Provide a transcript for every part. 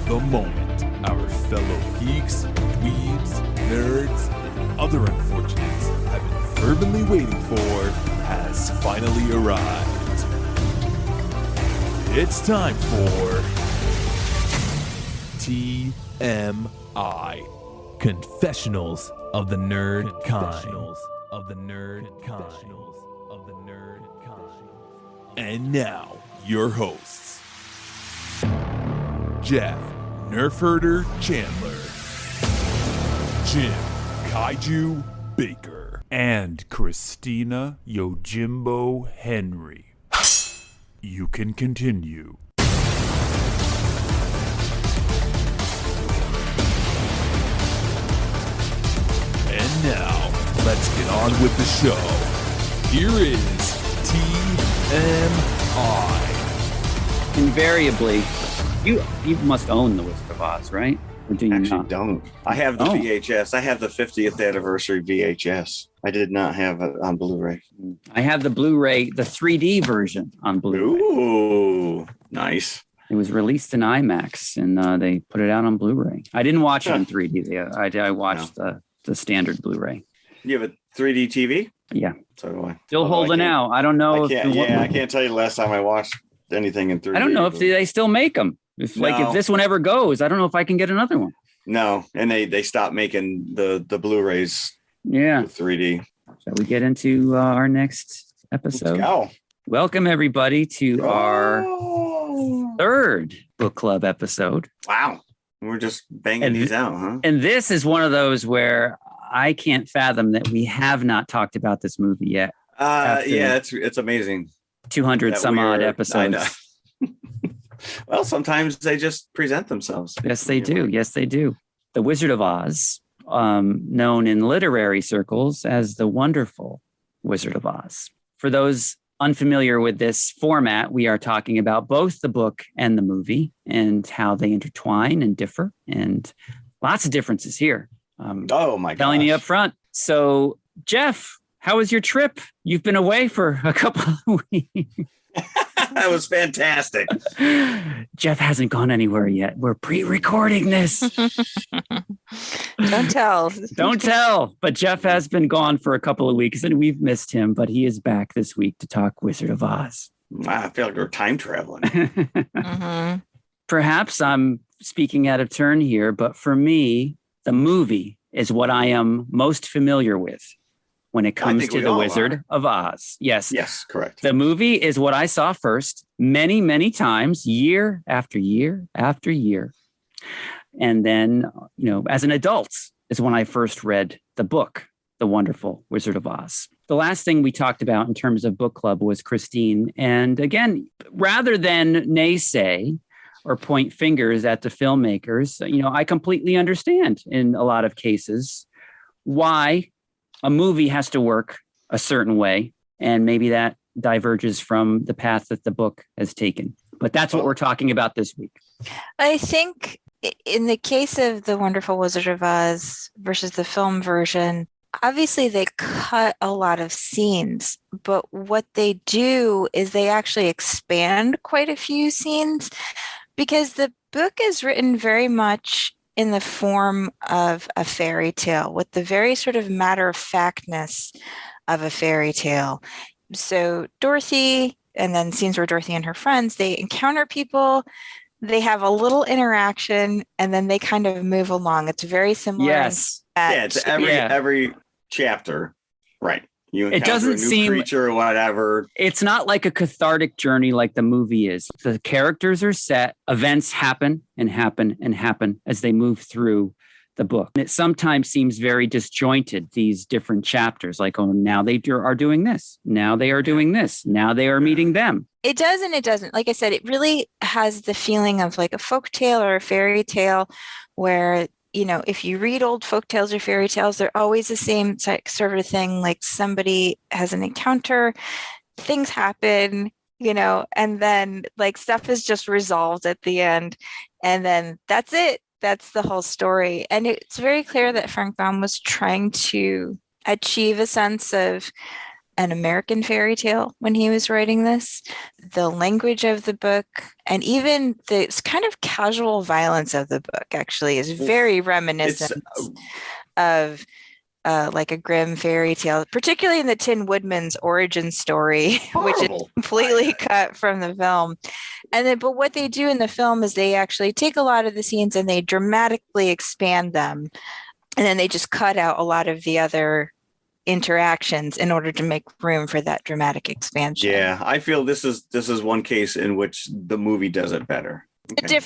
The moment our fellow geeks, dweebs, nerds, and other unfortunates have been fervently waiting for has finally arrived. It's time for TMI, Confessionals of the Nerd Kind. And now, your hosts, Jeff Nerfherder Chandler, Jim Kaiju Baker, and Christina Yojimbo Henry. You can continue. And now, let's get on with the show. Here is TMI. Invariably, you must own The Wizard of Oz, right? Or do you Actually not? don't. I have the VHS. I have the 50th anniversary VHS. I did not have it on Blu-ray. I have the Blu-ray, the 3D version on Blu-ray. Ooh, nice. It was released in IMAX, and they put it out on Blu-ray. I didn't watch it in 3D. I watched the standard Blu-ray. You have a 3D TV? Yeah. So do I. Still holding out. I don't know. I can't tell you the last time I watched anything in 3D. I don't know if they still make them. If this one ever goes, I don't know if I can get another one. No, and they stopped making the Blu-rays. Yeah. With 3D. Shall we get into our next episode? Let's go. Welcome everybody to our third book club episode. Wow. We're just banging these out, huh? And this is one of those where I can't fathom that we have not talked about this movie yet. Yeah, it's amazing. 200 some odd episodes. Well, sometimes they just present themselves. Yes, they do. Yes, they do. The Wizard of Oz, known in literary circles as the Wonderful Wizard of Oz. For those unfamiliar with this format, we are talking about both the book and the movie and how they intertwine and differ, and lots of differences here. Oh my god! Telling you up front. So, Jeff, how was your trip? You've been away for a couple of weeks. That was fantastic. Jeff hasn't gone anywhere yet. We're pre-recording this. Don't tell. Don't tell. But Jeff has been gone for a couple of weeks and we've missed him, but he is back this week to talk Wizard of Oz. I feel like we're time traveling. Mm-hmm. Perhaps I'm speaking out of turn here, but for me, the movie is what I am most familiar with when it comes to The Wizard of Oz. Yes. Yes, correct. The movie is what I saw first many, many times, year after year after year. And then, as an adult is when I first read the book, The Wonderful Wizard of Oz. The last thing we talked about in terms of book club was Christine. And again, rather than naysay or point fingers at the filmmakers, I completely understand in a lot of cases why a movie has to work a certain way, and maybe that diverges from the path that the book has taken. But that's what we're talking about this week. I think in the case of The Wonderful Wizard of Oz versus the film version, obviously they cut a lot of scenes, but what they do is they actually expand quite a few scenes because the book is written very much in the form of a fairy tale with the very sort of matter-of-factness of a fairy tale. So Dorothy, and then scenes where Dorothy and her friends, they encounter people, they have a little interaction, and then they kind of move along. It's very similar. Yes. It's every chapter. Right. You encounter it doesn't a new seem creature or whatever. It's not like a cathartic journey like the movie is. The characters are set, events happen and happen and happen as they move through the book. And it sometimes seems very disjointed, these different chapters, like, oh, now they are doing this. Now they are doing this. Now they are meeting them. It does and it doesn't. Like I said, it really has the feeling of like a folk tale or a fairy tale where, if you read old folk tales or fairy tales, they're always the same sort of thing. Like somebody has an encounter, things happen, and then like stuff is just resolved at the end. And then that's it. That's the whole story. And it's very clear that Frank Baum was trying to achieve a sense of an American fairy tale when he was writing this. The language of the book and even the kind of casual violence of the book actually is very reminiscent of like a grim fairy tale, particularly in the Tin Woodman's origin story, which is completely cut from the film. And then, but what they do in the film is they actually take a lot of the scenes and they dramatically expand them. And then they just cut out a lot of the other interactions in order to make room for that dramatic expansion. Yeah, I feel this is one case in which the movie does it better. Okay.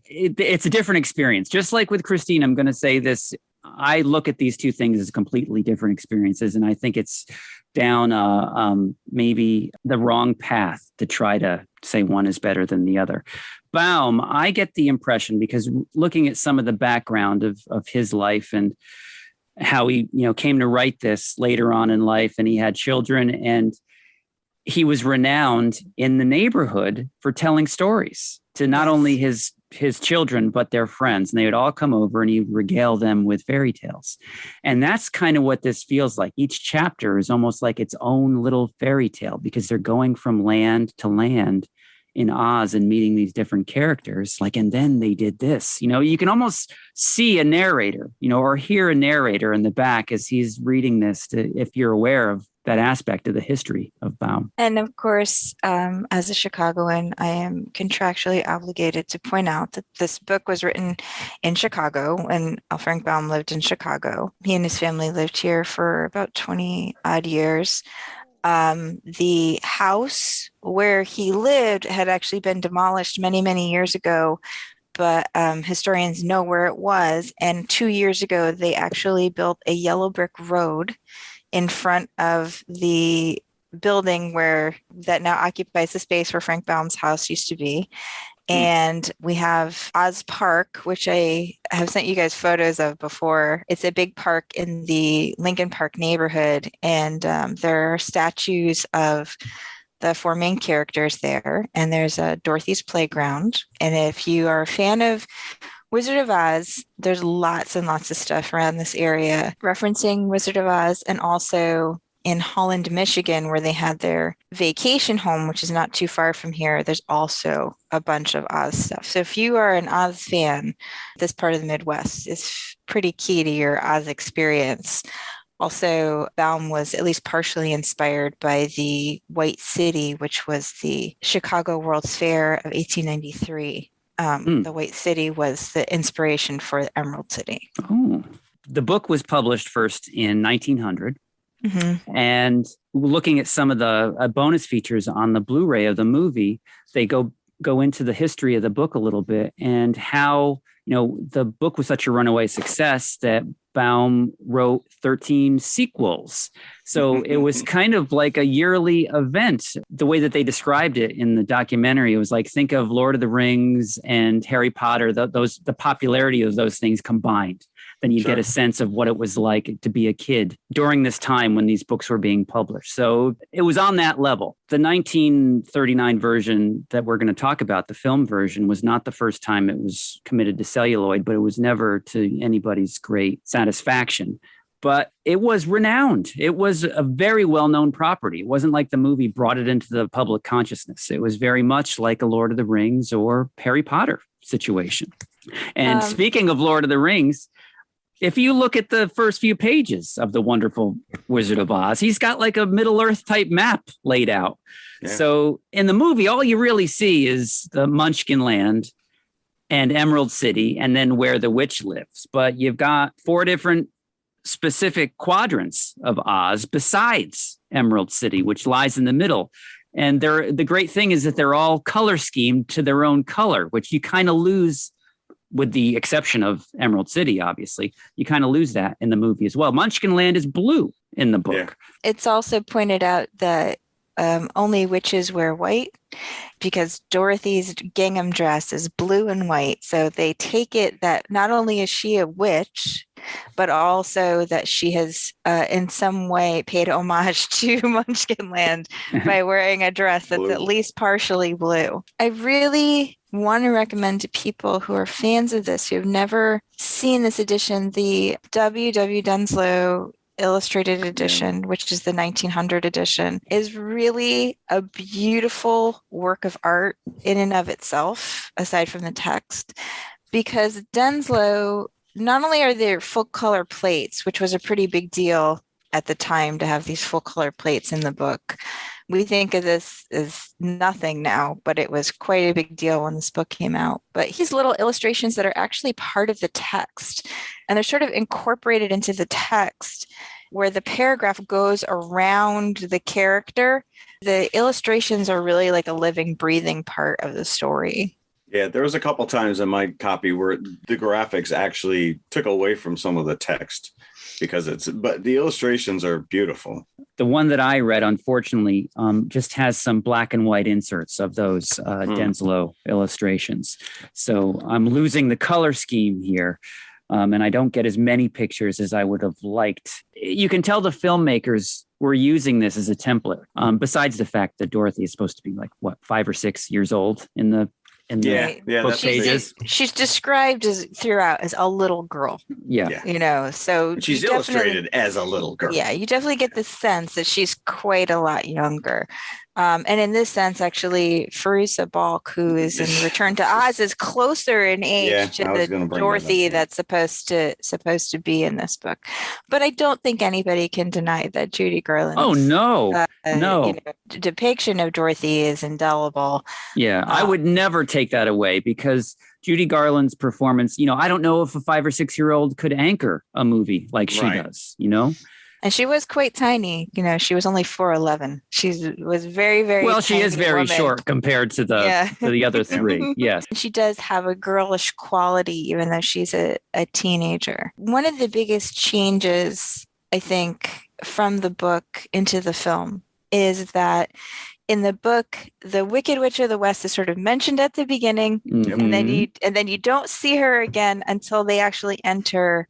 It's a different experience. Just like with Christine, I'm going to say this. I look at these two things as completely different experiences, and I think it's down maybe the wrong path to try to say one is better than the other. Baum, I get the impression, because looking at some of the background of his life and how he came to write this later on in life, and he had children, and he was renowned in the neighborhood for telling stories to not only his children, but their friends. And they would all come over and he would regale them with fairy tales. And that's kind of what this feels like. Each chapter is almost like its own little fairy tale, because they're going from land to land in Oz and meeting these different characters. Like, and then they did this, you can almost see a narrator, or hear a narrator in the back as he's reading this, if you're aware of that aspect of the history of Baum. And of course, as a Chicagoan, I am contractually obligated to point out that this book was written in Chicago, and L. Frank Baum lived in Chicago. He and his family lived here for about 20 odd years. The house where he lived had actually been demolished many, many years ago, but historians know where it was. And 2 years ago, they actually built a yellow brick road in front of the building that now occupies the space where Frank Baum's house used to be. And we have Oz Park, which I have sent you guys photos of before. It's a big park in the Lincoln Park neighborhood. And there are statues of the four main characters there. And there's a Dorothy's Playground. And if you are a fan of Wizard of Oz, there's lots and lots of stuff around this area referencing Wizard of Oz, and also in Holland, Michigan, where they had their vacation home, which is not too far from here, there's also a bunch of Oz stuff. So if you are an Oz fan, this part of the Midwest is pretty key to your Oz experience. Also, Baum was at least partially inspired by the White City, which was the Chicago World's Fair of 1893. The White City was the inspiration for Emerald City. Oh, the book was published first in 1900. Mm-hmm. And looking at some of the bonus features on the Blu-ray of the movie, they go into the history of the book a little bit, and how, the book was such a runaway success that Baum wrote 13 sequels. So it was kind of like a yearly event. The way that they described it in the documentary, it was like, think of Lord of the Rings and Harry Potter, the popularity of those things combined. Then you get a sense of what it was like to be a kid during this time when these books were being published. So it was on that level. The 1939 version that we're going to talk about, the film version, was not the first time it was committed to celluloid, but it was never to anybody's great satisfaction. But it was renowned. It was a very well-known property. It wasn't like the movie brought it into the public consciousness. It was very much like a Lord of the Rings or Harry Potter situation. And speaking of Lord of the Rings, if you look at the first few pages of The Wonderful Wizard of Oz, he's got like a Middle-earth type map laid out. Yeah. So in the movie, all you really see is the Munchkin Land and Emerald City, and then where the witch lives. But you've got 4 different specific quadrants of Oz besides Emerald City, which lies in the middle. And the great thing is that they're all color schemed to their own color, which you kind of lose, with the exception of Emerald City, obviously. You kind of lose that in the movie as well. Munchkin Land is blue in the book. Yeah. It's also pointed out that only witches wear white, because Dorothy's gingham dress is blue and white. So they take it that not only is she a witch, but also that she has in some way paid homage to Munchkin Land by wearing a dress that's at least partially blue. I really want to recommend to people who are fans of this, who have never seen this edition, the W.W. Dunslow illustrated edition, which is the 1900 edition, is really a beautiful work of art in and of itself, aside from the text, because Denslow, not only are there full color plates, which was a pretty big deal at the time to have these full color plates in the book. We think of this as nothing now, but it was quite a big deal when this book came out. But he's little illustrations that are actually part of the text, and they're sort of incorporated into the text where the paragraph goes around the character. The illustrations are really like a living, breathing part of the story. Yeah, there was a couple times in my copy where the graphics actually took away from some of the text but the illustrations are beautiful. The one that I read, unfortunately, just has some black and white inserts of those Denslow illustrations. So I'm losing the color scheme here. And I don't get as many pictures as I would have liked. You can tell the filmmakers were using this as a template, besides the fact that Dorothy is supposed to be 5 or 6 years old in the book pages. She's described throughout as a little girl. Yeah. So she's illustrated as a little girl. Yeah, you definitely get the sense that she's quite a lot younger. And in this sense, actually, Fairuza Balk, who is in Return to Oz, is closer in age to the Dorothy that's supposed to be in this book. But I don't think anybody can deny that Judy Garland's depiction of Dorothy is indelible. Yeah, I would never take that away, because Judy Garland's performance, I don't know if a 5 or 6 year old could anchor a movie like she does, And she was quite tiny. She was only 4'11". She was very, very well. She is very woman. Short compared to the other three. Yes, she does have a girlish quality, even though she's a teenager. One of the biggest changes, I think, from the book into the film is that in the book, the Wicked Witch of the West is sort of mentioned at the beginning, and then you don't see her again until they actually enter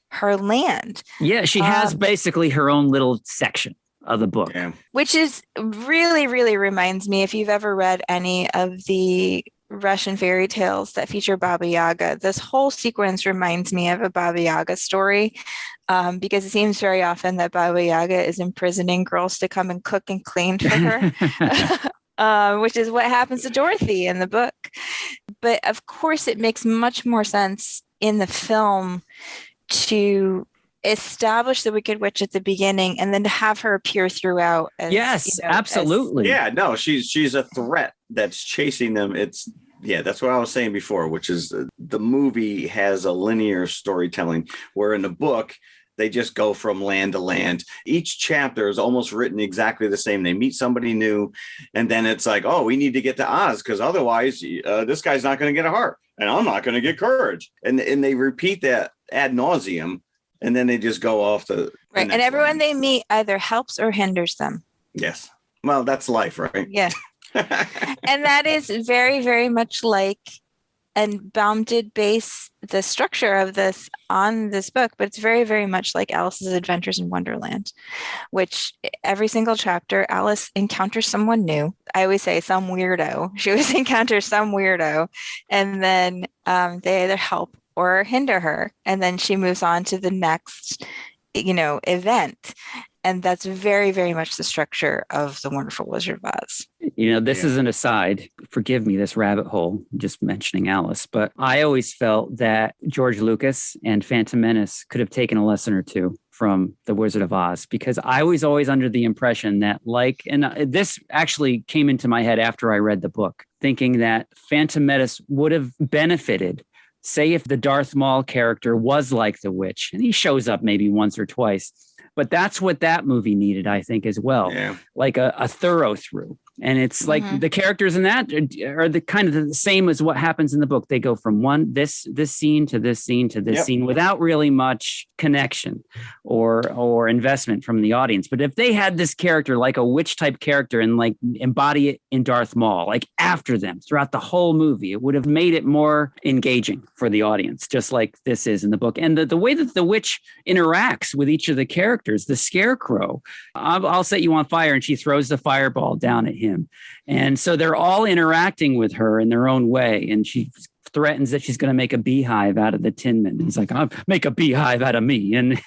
her land. Yeah, she has basically her own little section of the book. Which is really, really reminds me, if you've ever read any of the Russian fairy tales that feature Baba Yaga, this whole sequence reminds me of a Baba Yaga story, because it seems very often that Baba Yaga is imprisoning girls to come and cook and clean for her. Which is what happens to Dorothy in the book. But of course, it makes much more sense in the film to establish the Wicked Witch at the beginning and then to have her appear throughout. Absolutely. She's a threat that's chasing them. That's what I was saying before, which is the movie has a linear storytelling, where in the book, they just go from land to land. Each chapter is almost written exactly the same. They meet somebody new, and then it's like, oh, we need to get to Oz, because otherwise this guy's not going to get a heart, and I'm not going to get courage. And they repeat that ad nauseum, and then they just go off to right. And everyone they meet either helps or hinders them. Yes. Well, that's life, right? Yeah. And that is very, very much like, and Baum did base the structure of this on this book, but it's very, very much like Alice's Adventures in Wonderland, which every single chapter, Alice encounters someone new. I always say some weirdo. She always encounters some weirdo, and then they either help or hinder her. And then she moves on to the next, event. And that's very, very much the structure of The Wonderful Wizard of Oz. This is an aside. Forgive me, this rabbit hole, just mentioning Alice. But I always felt that George Lucas and Phantom Menace could have taken a lesson or two from The Wizard of Oz, because I was always under the impression that, this actually came into my head after I read the book, thinking that Phantom Menace would have benefited. Say if the Darth Maul character was like the witch, and he shows up maybe once or twice, but that's what that movie needed, I think, as well. Yeah. Like a thorough through. And it's like the characters in that are the kind of the same as what happens in the book. They go from this scene to this scene to this scene without really much connection or investment from the audience. But if they had this character like a witch type character and like embody it in Darth Maul, like after them throughout the whole movie, it would have made it more engaging for the audience, just like this is in the book. And the way that the witch interacts with each of the characters, the scarecrow, I'll set you on fire, and she throws the fireball down at him. And so they're all interacting with her in their own way. And she threatens that she's going to make a beehive out of the tinman. He's like, I'll make a beehive out of me. And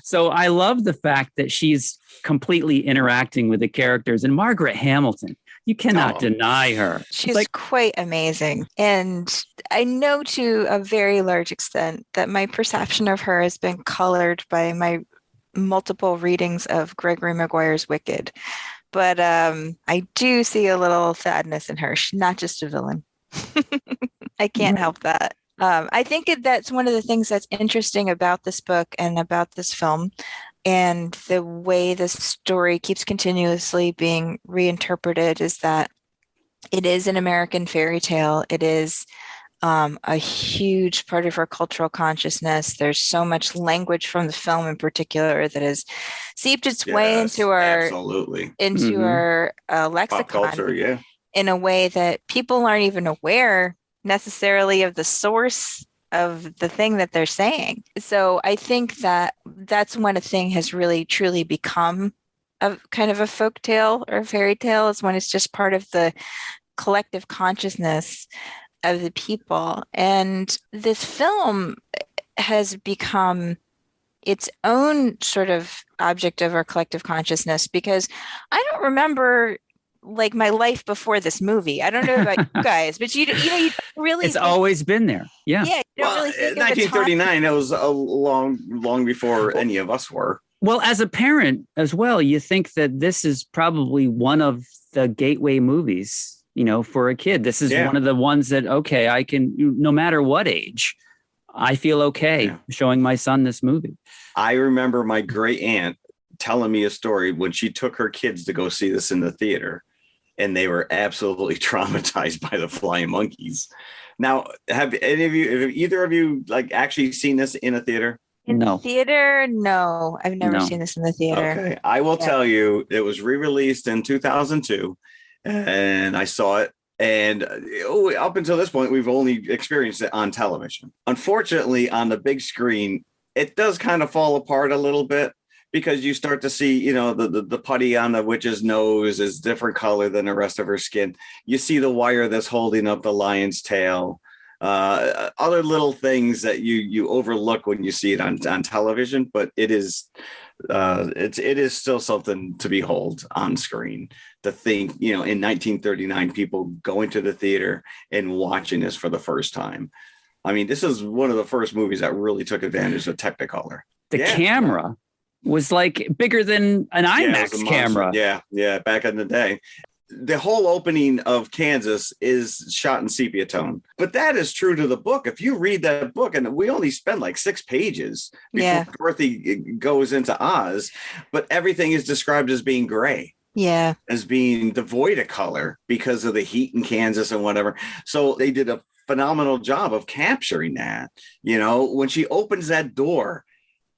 so I love the fact that she's completely interacting with the characters. And Margaret Hamilton, you cannot deny her. She's like quite amazing. And I know to a very large extent that my perception of her has been colored by my multiple readings of Gregory Maguire's Wicked. But I do see a little sadness in her. She's not just a villain. I can't help that. I think that's one of the things that's interesting about this book and about this film, and the way this story keeps continuously being reinterpreted, is that it is an American fairy tale. It is a huge part of our cultural consciousness. There's so much language from the film in particular that has seeped its way into our lexicon. Pop culture, in a way that people aren't even aware necessarily of the source of the thing that they're saying. So I think that that's when a thing has really truly become a kind of a folk tale or fairy tale, is when it's just part of the collective consciousness of the people. And this film has become its own sort of object of our collective consciousness, because I don't remember like my life before this movie. I don't know about you guys, but you really, it's always been there. Yeah. Yeah. You don't really think 1939, that was a long before any of us were. Well, as a parent as well, you think that this is probably one of the gateway movies, for a kid. This is one of the ones that, okay, I can, no matter what age, I feel okay showing my son this movie. I remember my great aunt telling me a story when she took her kids to go see this in the theater, and they were absolutely traumatized by the flying monkeys. Now, have either of you like actually seen this in a theater? In the theater? No, I've never seen this in the theater. Okay. I will tell you, it was re-released in 2002, and I saw it. And up until this point, we've only experienced it on television. Unfortunately, on the big screen, it does kind of fall apart a little bit, because you start to see, the putty on the witch's nose is different color than the rest of her skin. You see the wire that's holding up the lion's tail. Other little things that you overlook when you see it on television, but it is still something to behold on screen. To think, in 1939, people going to the theater and watching this for the first time. I mean, this is one of the first movies that really took advantage of Technicolor. The camera was like bigger than an IMAX camera. Yeah, back in the day. The whole opening of Kansas is shot in sepia tone, but that is true to the book. If you read that book, and we only spend like 6 pages before Dorothy goes into Oz, but everything is described as being gray. Yeah. As being devoid of color because of the heat in Kansas and whatever. So they did a phenomenal job of capturing that. When she opens that door,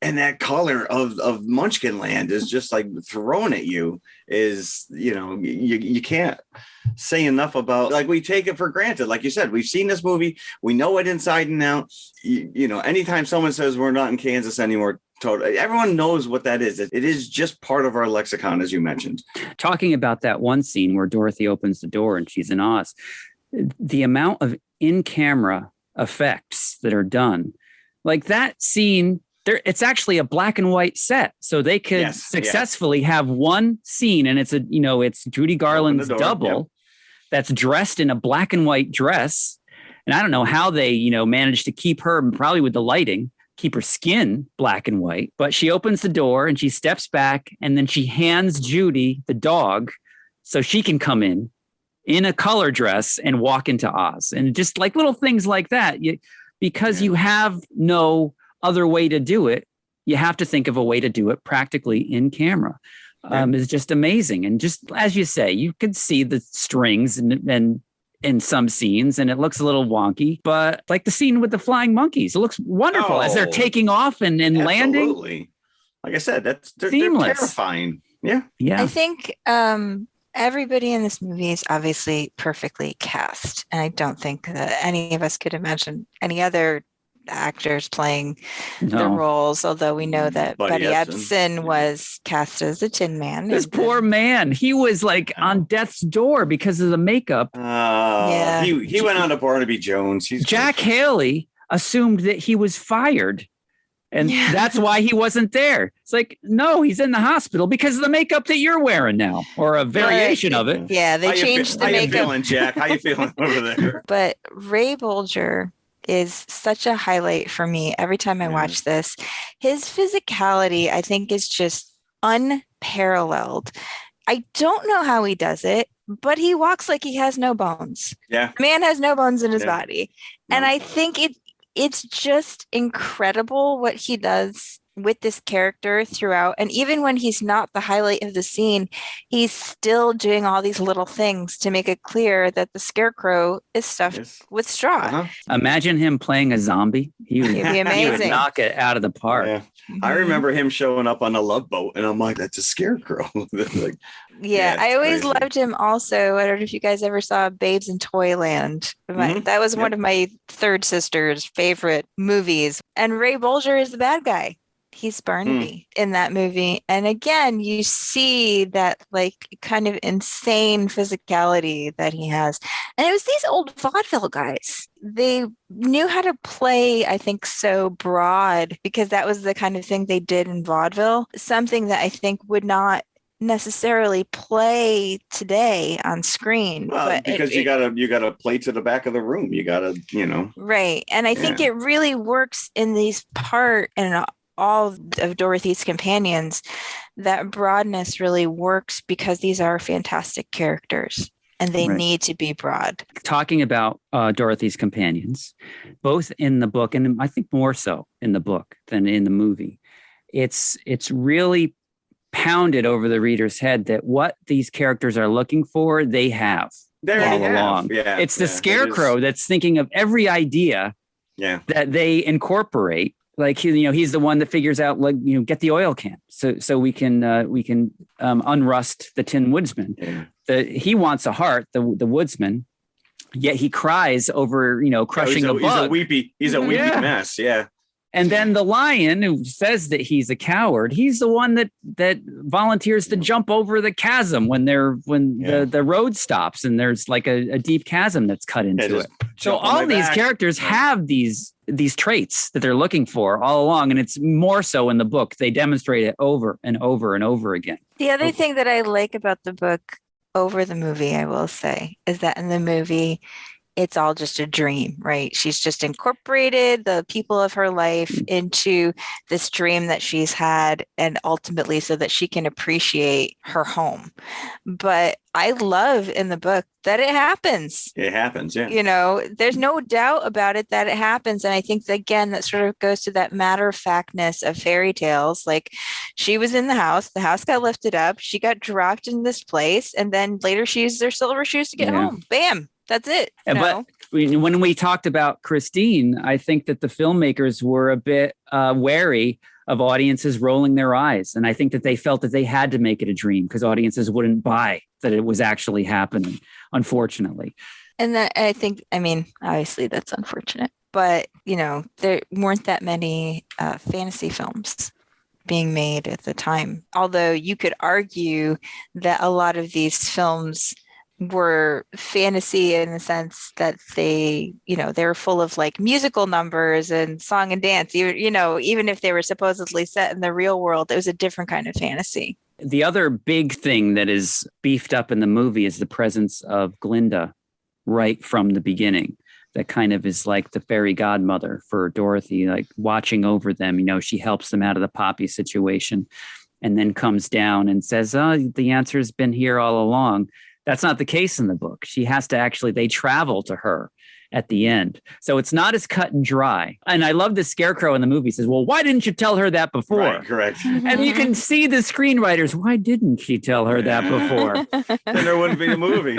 and that color of Munchkin Land is just like thrown at you, is, you can't say enough about, like, we take it for granted. Like you said, we've seen this movie. We know it inside and out. Anytime someone says we're not in Kansas anymore, totally, everyone knows what that is. It is just part of our lexicon, as you mentioned. Talking about that one scene where Dorothy opens the door and she's in Oz, the amount of in-camera effects that are done, like that scene, it's actually a black and white set, so they could successfully have one scene, and it's Judy Garland's double that's dressed in a black and white dress, and I don't know how they managed to keep her, probably with the lighting, keep her skin black and white. But she opens the door and she steps back, and then she hands Judy the dog so she can come in a color dress and walk into Oz, and just like little things like that. Because you have no other way to do it, you have to think of a way to do it practically in camera. It's just amazing. And just as you say, you could see the strings and in some scenes, and it looks a little wonky, but like the scene with the flying monkeys, it looks wonderful as they're taking off and landing. Like I said, they're terrifying. Yeah. I think everybody in this movie is obviously perfectly cast, and I don't think that any of us could imagine any other actors playing the roles, although we know that Buddy Ebsen was cast as the Tin Man. This poor man, he was like on death's door because of the makeup. Yeah. He went on to Barnaby Jones. Jack Haley assumed that he was fired. And that's why he wasn't there. It's like, no, he's in the hospital because of the makeup that you're wearing now, or a variation of it. Yeah, they changed the makeup. How you feeling, Jack? How you feeling over there? But Ray Bulger is such a highlight for me every time I watch this. His physicality, I think, is just unparalleled. I don't know how he does it, but he walks like he has no bones. Yeah. The man has no bones in his body. No. And I think it's just incredible what he does with this character throughout. And even when he's not the highlight of the scene, he's still doing all these little things to make it clear that the scarecrow is stuffed with straw. Uh-huh. Imagine him playing a zombie. He'd be amazing. He would knock it out of the park. Yeah. I remember him showing up on a Love Boat, and I'm like, that's a scarecrow. Like, I always loved him also. I don't know if you guys ever saw Babes in Toyland. That was one of my third sister's favorite movies. And Ray Bulger is the bad guy. He's Barnaby in that movie. And again, you see that like kind of insane physicality that he has. And it was these old vaudeville guys. They knew how to play, I think, so broad because that was the kind of thing they did in vaudeville. Something that I think would not necessarily play today on screen. Well, but because you gotta play to the back of the room. You gotta, Right. And I think it really works in these part and all of Dorothy's companions. That broadness really works because these are fantastic characters and they need to be broad. Talking about Dorothy's companions, both in the book and I think more so in the book than in the movie, it's really pounded over the reader's head that what these characters are looking for, they have all along. Yeah, it's the scarecrow that's thinking of every idea that they incorporate. Like, he's the one that figures out, like, get the oil can so we can unrust the Tin Woodsman. He wants a heart, the woodsman, yet he cries over, crushing a bug. He's a weepy mess. Yeah. And then the lion, who says that he's a coward, he's the one that volunteers to jump over the chasm when the road stops and there's like a deep chasm that's cut into it. So all these characters have these traits that they're looking for all along, and it's more so in the book. They demonstrate it over and over and over again. The other thing that I like about the book over the movie, I will say, is that in the movie, it's all just a dream, right? She's just incorporated the people of her life into this dream that she's had, and ultimately so that she can appreciate her home. But I love in the book that it happens. It happens, yeah. There's no doubt about it that it happens. And I think, that, again, that sort of goes to that matter-of-factness of fairy tales. Like, she was in the house got lifted up, she got dropped in this place, and then later she used their silver shoes to get home. Bam! That's it. But when we talked about Christine, I think that the filmmakers were a bit wary of audiences rolling their eyes. And I think that they felt that they had to make it a dream because audiences wouldn't buy that it was actually happening, unfortunately. And that, I think, obviously that's unfortunate. But, there weren't that many fantasy films being made at the time. Although you could argue that a lot of these films were fantasy in the sense that they were full of like musical numbers and song and dance. Even if they were supposedly set in the real world, it was a different kind of fantasy. The other big thing that is beefed up in the movie is the presence of Glinda right from the beginning. That kind of is like the fairy godmother for Dorothy, like watching over them. She helps them out of the Poppy situation and then comes down and says, the answer's been here all along. That's not the case in the book. She has to they travel to her at the end. So it's not as cut and dry. And I love the scarecrow in the movie says, well, why didn't you tell her that before? Right, correct. And you can see the screenwriters. Why didn't she tell her that before? Then there wouldn't be a movie.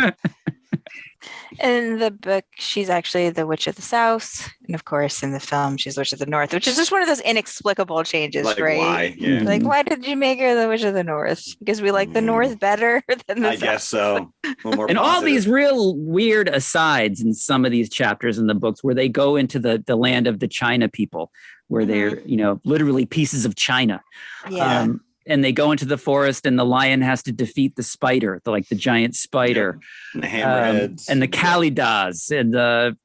In the book, she's actually the Witch of the South. And of course, in the film, she's the Witch of the North, which is just one of those inexplicable changes, right? Why? Yeah. Like, why did you make her the Witch of the North? Because we like the North better than the South. I guess so. And all these real weird asides in some of these chapters in the books where they go into the land of the China people, where they're, literally pieces of China. Yeah. and they go into the forest and the lion has to defeat the spider, the giant spider. And the hammerheads. And the Kalidas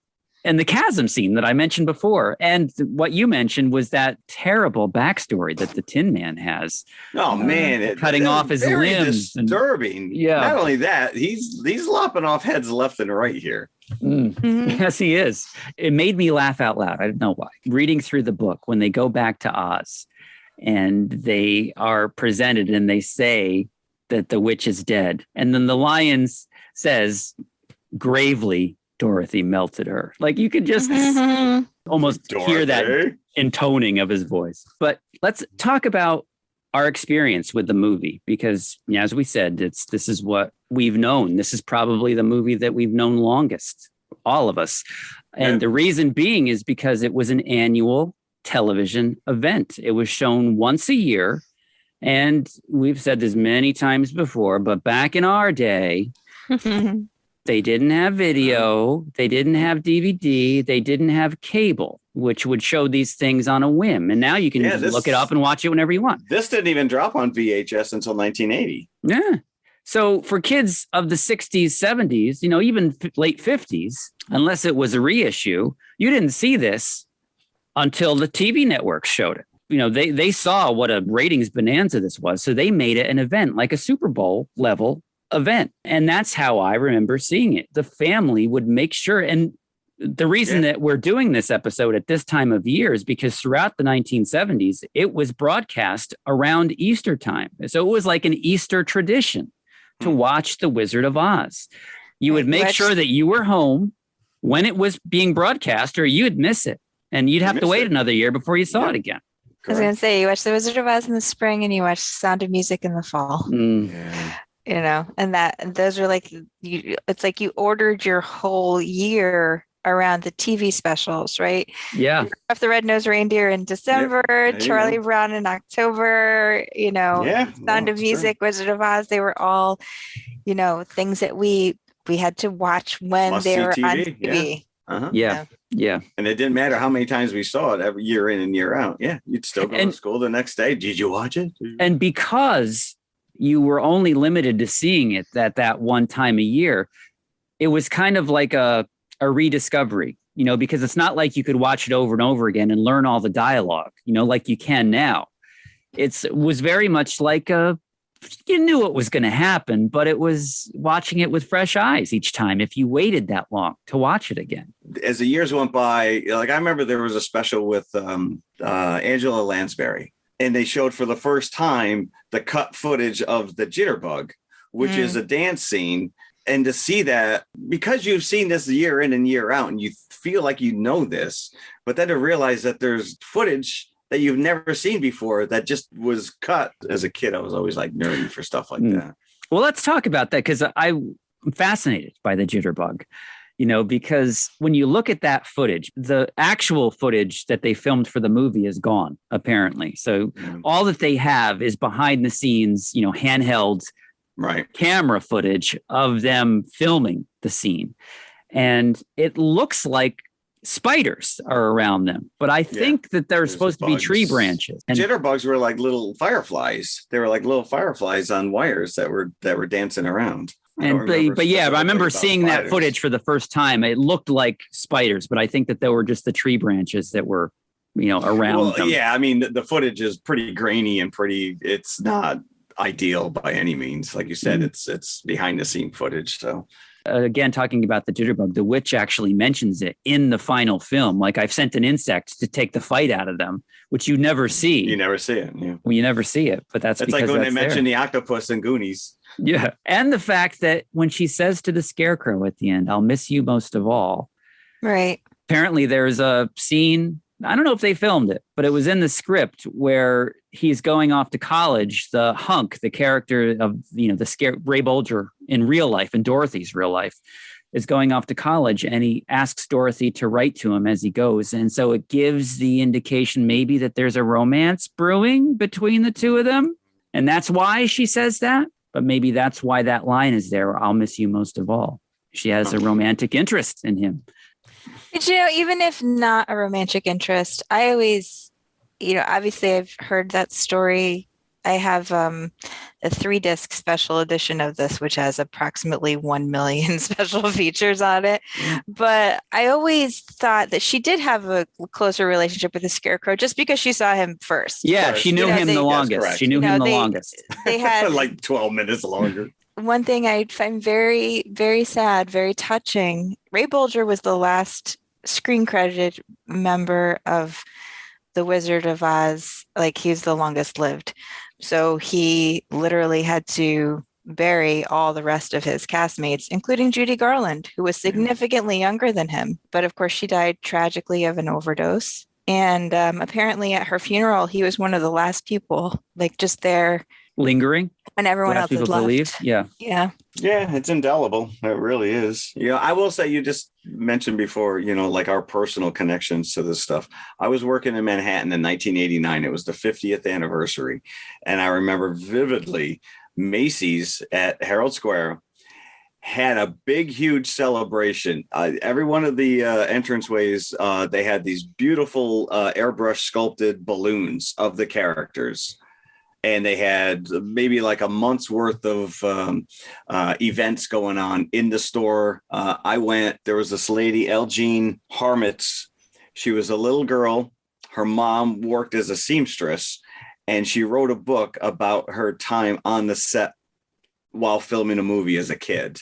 and the chasm scene that I mentioned before. And what you mentioned was that terrible backstory that the Tin Man has. Oh man, cutting off his limbs. Disturbing. Yeah. Not only that, he's lopping off heads left and right here. Yes, he is. It made me laugh out loud. I don't know why. Reading through the book, when they go back to Oz and they are presented and they say that the witch is dead. And then the lion says gravely, Dorothy melted her. Like you could just almost hear that intoning of his voice. But let's talk about our experience with the movie, because as we said, this is what we've known. This is probably the movie that we've known longest, all of us. And the reason being is because it was an annual television event. It was shown once a year. And we've said this many times before, but back in our day, they didn't have video, they didn't have DVD, they didn't have cable, which would show these things on a whim. And now you can look it up and watch it whenever you want. This didn't even drop on VHS until 1980. Yeah. So for kids of the 60s, 70s, even late 50s, unless it was a reissue, you didn't see this until the TV networks showed it. They saw what a ratings bonanza this was. So they made it an event, like a Super Bowl level event. And that's how I remember seeing it. The family would make sure. And the reason that we're doing this episode at this time of year is because throughout the 1970s, it was broadcast around Easter time. So it was like an Easter tradition to watch The Wizard of Oz. You would make sure that you were home when it was being broadcast, or you'd miss it. And you'd have to wait another year before you saw it again. I was going to say, you watch The Wizard of Oz in the spring and you watch Sound of Music in the fall. And those are it's like you ordered your whole year around the TV specials, right? Yeah. Off the Red-Nosed Reindeer in December, Charlie Brown in October, Sound of Music, true. Wizard of Oz, they were all, things that we had to watch when they were on TV. Yeah. And it didn't matter how many times we saw it every year in and year out. Yeah. You'd still go to school the next day. Did you watch it? And because you were only limited to seeing it that one time a year, it was kind of like a rediscovery, because it's not like you could watch it over and over again and learn all the dialogue, like you can now. It was very much like you knew what was going to happen, but it was watching it with fresh eyes each time if you waited that long to watch it again. As the years went by, I remember there was a special with Angela Lansbury, and they showed for the first time the cut footage of the Jitterbug, which is a dance scene. And to see that, because you've seen this year in and year out, and you feel like you know this, but then to realize that there's footage that you've never seen before that just was cut. As a kid, I was always nerdy for stuff like that. Well, let's talk about that, because I'm fascinated by the Jitterbug, because when you look at that footage, the actual footage that they filmed for the movie is gone, apparently. So all that they have is behind the scenes, handheld camera footage of them filming the scene. And it looks like spiders are around them, but I think that they're supposed to be tree branches. And Jitterbugs were like little fireflies. They were like little fireflies on wires that were dancing around. I remember seeing that footage for the first time. It looked like spiders, but I think that they were just the tree branches that were, around them. Yeah, I mean, the footage is pretty grainy and it's not ideal by any means. Like you said, it's behind the scene footage. So again, talking about the Jitterbug, the witch actually mentions it in the final film. Like, I've sent an insect to take the fight out of them, which you never see. You never see it. Yeah. Well, you never see it, but that's because like when they there. mention the octopus in Goonies. Yeah. And the fact that when she says to the scarecrow at the end, "I'll miss you most of all." Right. Apparently there's a scene, I don't know if they filmed it, but it was in the script where he's going off to college. The hunk, the character of, Ray Bulger in real life, in Dorothy's real life, is going off to college, and he asks Dorothy to write to him as he goes. And so it gives the indication maybe that there's a romance brewing between the two of them. And that's why she says that. But maybe that's why that line is there, "I'll miss you most of all." She has a romantic interest in him. But, even if not a romantic interest, I always, obviously I've heard that story I have a 3-disc special edition of this, which has approximately 1 million special features on it. But I always thought that she did have a closer relationship with the Scarecrow just because she saw him first. Yeah, she knew him the longest. correct. She knew him the longest. They had like 12 minutes longer. one thing I find very, very sad, very touching. Ray Bulger was the last screen credited member of The Wizard of Oz. Like, he's the longest lived. So he literally had to bury all the rest of his castmates, including Judy Garland, who was significantly younger than him. But of course, she died tragically of an overdose. And apparently at her funeral, he was one of the last people, like, just there. Lingering? When everyone else had left. Leave? Yeah. Yeah. Yeah, it's indelible. It really is. I will say, you just mentioned before, like our personal connections to this stuff. I was working in Manhattan in 1989. It was the 50th anniversary. And I remember vividly Macy's at Herald Square had a big, huge celebration. Every one of the entranceways, they had these beautiful airbrush sculpted balloons of the characters. And they had maybe like a month's worth of events going on in the store. I went, there was this lady, Elgene Harmitz. She was a little girl. Her mom worked as a seamstress, and she wrote a book about her time on the set while filming a movie as a kid.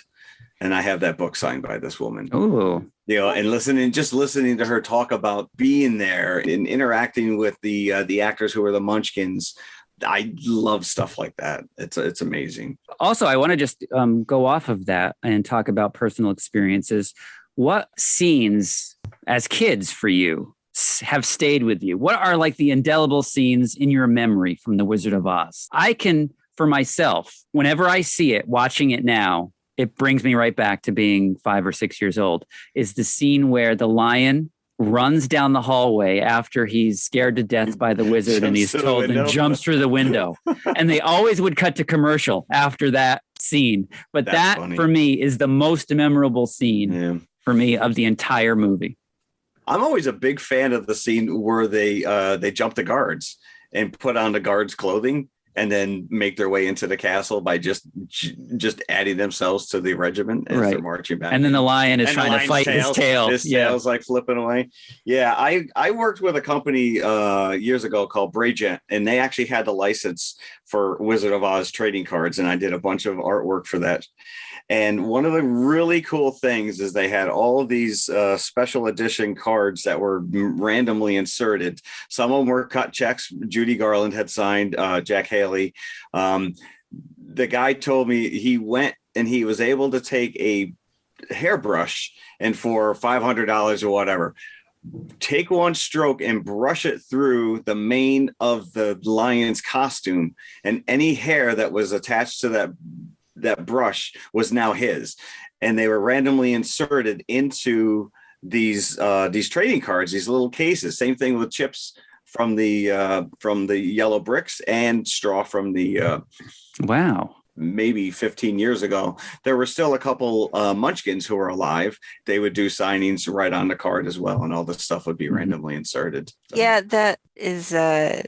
And I have that book signed by this woman. Oh. And listening to her talk about being there and interacting with the actors who were the Munchkins. I love stuff like that. It's amazing. Also, I want to just go off of that and talk about personal experiences. What scenes as kids for you have stayed with you? What are like the indelible scenes in your memory from The Wizard of Oz? I can, for myself, whenever I see it, watching it now, it brings me right back to being 5 or 6 years old, is the scene where the lion runs down the hallway after he's scared to death by the wizard and he's told and jumps through the window. And they always would cut to commercial after that scene. But that's funny. For me, is the most memorable scene for me of the entire movie. I'm always a big fan of the scene where they jump the guards and put on the guards' clothing and then make their way into the castle by just adding themselves to the regiment as they're marching back. And then the lion is trying to fight his tail. His tail's like flipping away. Yeah, I worked with a company years ago called Brayjet, and they actually had the license for Wizard of Oz trading cards, and I did a bunch of artwork for that. And one of the really cool things is they had all of these special edition cards that were randomly inserted. Some of them were cut checks. Judy Garland had signed, Jack Haley. The guy told me he went and he was able to take a hairbrush and for $500 or whatever, take one stroke and brush it through the mane of the lion's costume, and any hair that was attached to that brush was now his, and they were randomly inserted into these trading cards, these little cases. Same thing with chips from the yellow bricks and straw from the maybe 15 years ago. There were still a couple Munchkins who were alive. They would do signings right on the card as well, and all this stuff would be randomly inserted. So. Yeah, that is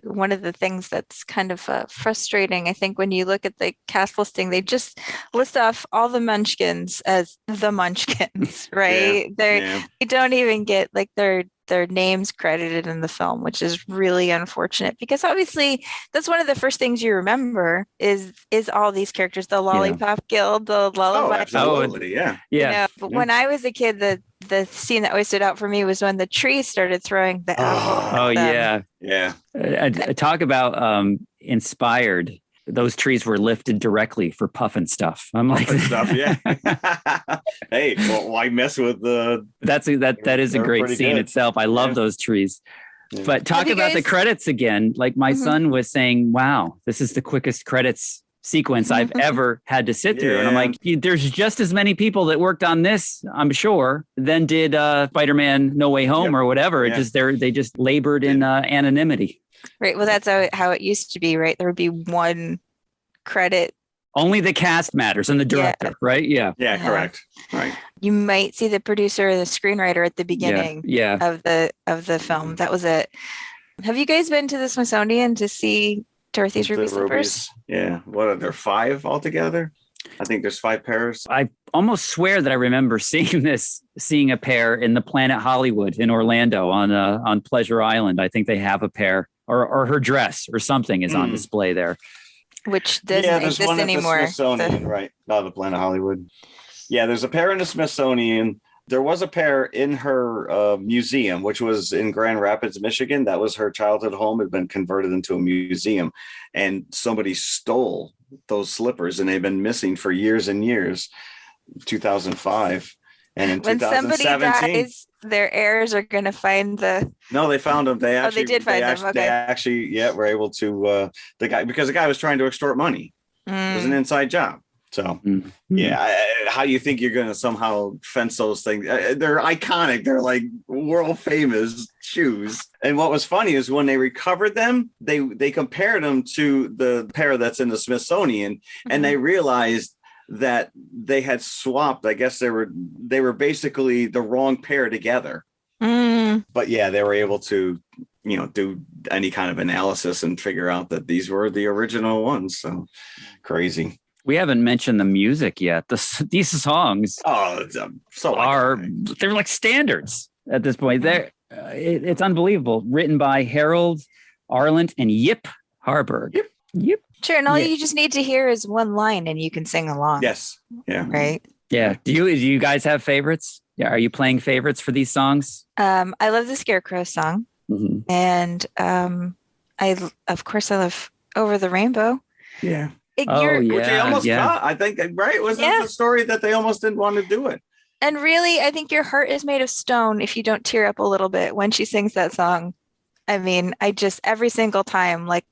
one of the things that's kind of frustrating. I think when you look at the cast listing, they just list off all the Munchkins as the Munchkins, right? They don't even get like their names credited in the film, which is really unfortunate, because obviously that's one of the first things you remember is all these characters, the Lollipop Guild, the Lullaby. Oh, absolutely. Yeah. But when I was a kid, the scene that always stood out for me was when the tree started throwing the apple. Oh, yeah. Yeah. Talk about inspired. Those trees were lifted directly for Puffin stuff. I'm like, stuff, yeah. Hey, well, why mess with the? That is a great scene itself. I love those trees. Yeah. But talk about the credits again. Like my son was saying, "Wow, this is the quickest credits sequence I've ever had to sit through." And I'm like, there's just as many people that worked on this, I'm sure, than did Spider-Man No Way Home or whatever. It just they just labored in anonymity. Right. Well, that's how it used to be, right? There would be one credit. Only the cast matters and the director, right? Yeah. Yeah, correct. Right. You might see the producer or the screenwriter at the beginning of the film. That was it. Have you guys been to the Smithsonian to see Dorothy's The ruby slippers. rubies. Yeah. What are there, 5 altogether? I think there's 5 pairs. I almost swear that I remember seeing a pair in the Planet Hollywood in Orlando on Pleasure Island. I think they have a pair, or her dress or something is on display there. Which doesn't exist one anymore. At the Smithsonian, right? Not the Planet Hollywood. Yeah, there's a pair in the Smithsonian. There was a pair in her museum, which was in Grand Rapids, Michigan. That was her childhood home. It had been converted into a museum, and somebody stole those slippers, and they've been missing for years and years. 2005, and in When 2017, somebody dies, their heirs are going to find the. No, they found them. They actually, they did find them. Okay. They actually, were able to. The guy was trying to extort money. It was an inside job. So, how do you think you're going to somehow fence those things? They're iconic. They're like world famous shoes. And what was funny is when they recovered them, they compared them to the pair that's in the Smithsonian, and they realized that they had swapped. I guess they were basically the wrong pair together. But yeah, they were able to, do any kind of analysis and figure out that these were the original ones. So crazy. We haven't mentioned the music yet. These songs they're like standards at this point. It's unbelievable. Written by Harold Arlen and Yip Harburg. Yep. Sure, and all you just need to hear is one line, and you can sing along. Yes. Yeah. Right. Yeah. Do you guys have favorites? Yeah. Are you playing favorites for these songs? I love the Scarecrow song, and I love Over the Rainbow. Yeah. Which they almost got, I think, right? Wasn't the story that they almost didn't want to do it? And really, I think your heart is made of stone if you don't tear up a little bit when she sings that song. I mean, every single time, like,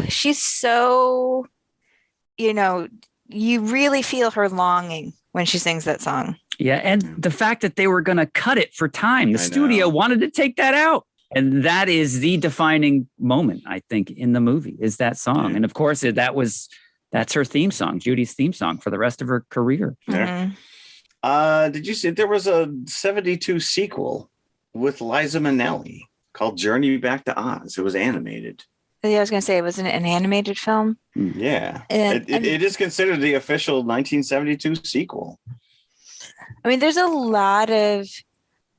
she's so, you really feel her longing when she sings that song. Yeah. And the fact that they were going to cut it for time, the studio wanted to take that out. And that is the defining moment, I think, in the movie is that song. Yeah. And of course, that's her theme song, Judy's theme song for the rest of her career. Yeah. Did you see there was a 72 sequel with Liza Minnelli called Journey Back to Oz? It was animated. Yeah, I was going to say, wasn't it an animated film? Yeah. It is considered the official 1972 sequel. I mean, there's a lot of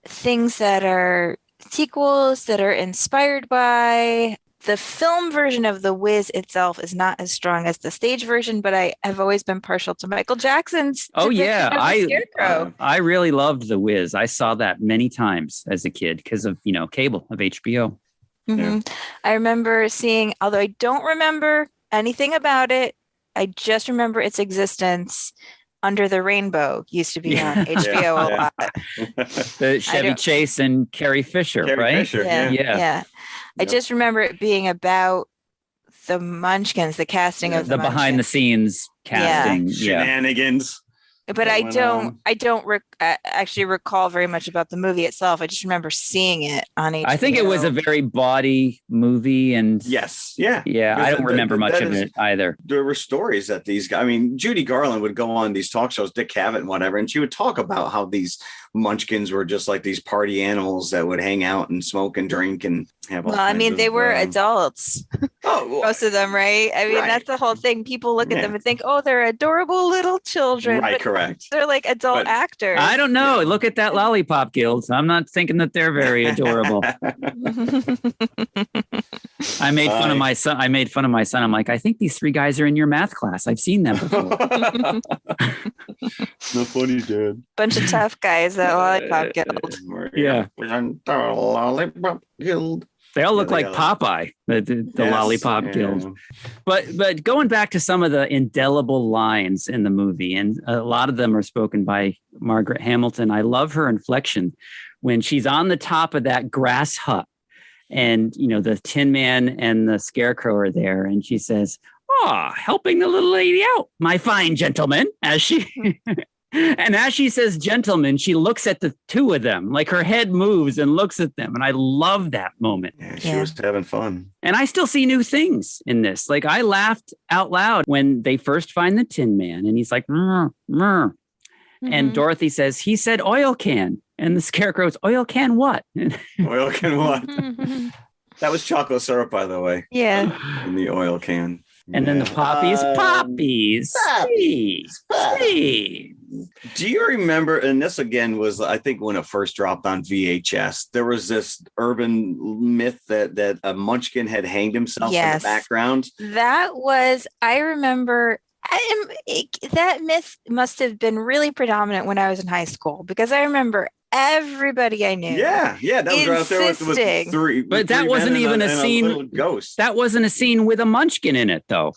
things that are sequels that are inspired by. The film version of The Wiz itself is not as strong as the stage version, but I have always been partial to Michael Jackson's. I really loved The Wiz. I saw that many times as a kid because of cable of HBO. Yeah. I remember seeing, although I don't remember anything about it, I just remember its existence. Under the Rainbow used to be on HBO a lot. The Chevy Chase and Carrie Fisher, right? Fisher, yeah. I just remember it being about the Munchkins, the casting of the behind the scenes casting, shenanigans. But I don't actually recall very much about the movie itself. I just remember seeing it on HBO. I think it was a very bawdy movie, and yeah. I don't remember much of it either. There were stories that these guys, I mean, Judy Garland would go on these talk shows, Dick Cavett and whatever, and she would talk about how these Munchkins were just like these party animals that would hang out and smoke and drink and have all they were adults. Most of them, right? I mean, that's the whole thing. People look at them and think, oh, they're adorable little children. Right, correct. They're like adult actors. I don't know. Look at that Lollipop Guild. I'm not thinking that they're very adorable. I made fun of my son. I'm like, I think these 3 guys are in your math class. I've seen them before. No funny, Dad. Bunch of tough guys at Lollipop Guild. Yeah. Lollipop Guild. They all look like Popeye, the Lollipop Guild. But going back to some of the indelible lines in the movie, and a lot of them are spoken by Margaret Hamilton. I love her inflection when she's on the top of that grass hut, and the Tin Man and the Scarecrow are there, and she says, helping the little lady out, my fine gentleman," as she and as she says gentleman, she looks at the 2 of them, like her head moves and looks at them. And I love that moment. Yeah, she was having fun. And I still see new things in this. Like, I laughed out loud when they first find the Tin Man and he's like, "Mrr, mrr." And Dorothy says, he said oil can. And the Scarecrow's, oil can what? Oil can what? That was chocolate syrup, by the way, Yeah. in the oil can. And then the poppies. Poppies. Hey. Do you remember, and this again was, I think, when it first dropped on VHS, there was this urban myth that a munchkin had hanged himself in the background. That was, I remember, that myth must have been really predominant when I was in high school, because I remember everybody I knew. Yeah, that was right there with three. But that wasn't even a scene. Ghost. That wasn't a scene with a munchkin in it, though.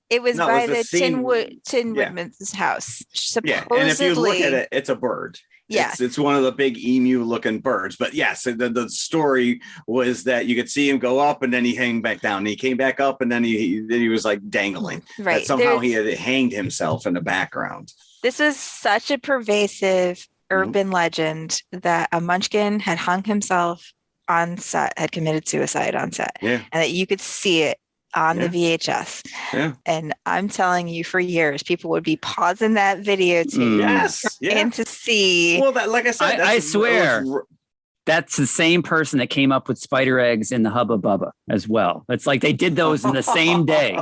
It was by the Tin Woodman's house. Supposedly. Yeah, and if you look at it, it's a bird. Yeah, it's one of the big emu-looking birds. But yes, the story was that you could see him go up and then he hang back down. And he came back up and then he was like dangling. Right. That somehow he had hanged himself in the background. This is such a pervasive urban legend that a munchkin had hung himself on set, had committed suicide on set. Yeah. And that you could see it on the VHS. Yeah. And I'm telling you, for years, people would be pausing that video and to see. Well, that, like I said, I swear that's the same person that came up with spider eggs in the Hubba Bubba as well. It's like they did those in the same day.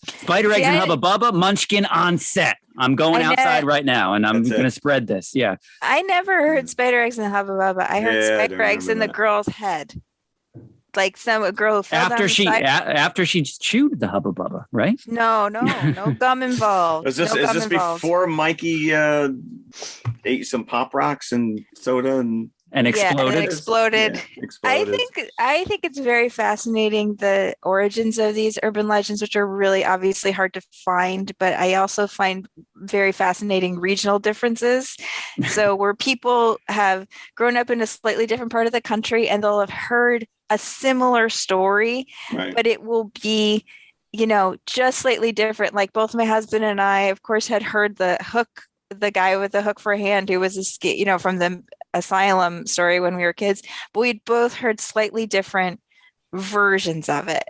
Spider eggs and Hubba Bubba, Munchkin on set. I'm going outside right now and I'm going to spread this. Yeah. I never heard spider eggs in the Hubba Bubba. I heard spider eggs in the girl's head. Like a girl who fell after she chewed the Hubba Bubba, right? No gum involved. Is this before Mikey ate some Pop Rocks and soda and exploded? I think it's very fascinating, the origins of these urban legends, which are really obviously hard to find, but I also find very fascinating regional differences. So where people have grown up in a slightly different part of the country and they'll have heard a similar story, but it will be, just slightly different. Like both my husband and I, of course, had heard the guy with the hook for a hand who was from the asylum story when we were kids, but we'd both heard slightly different versions of it.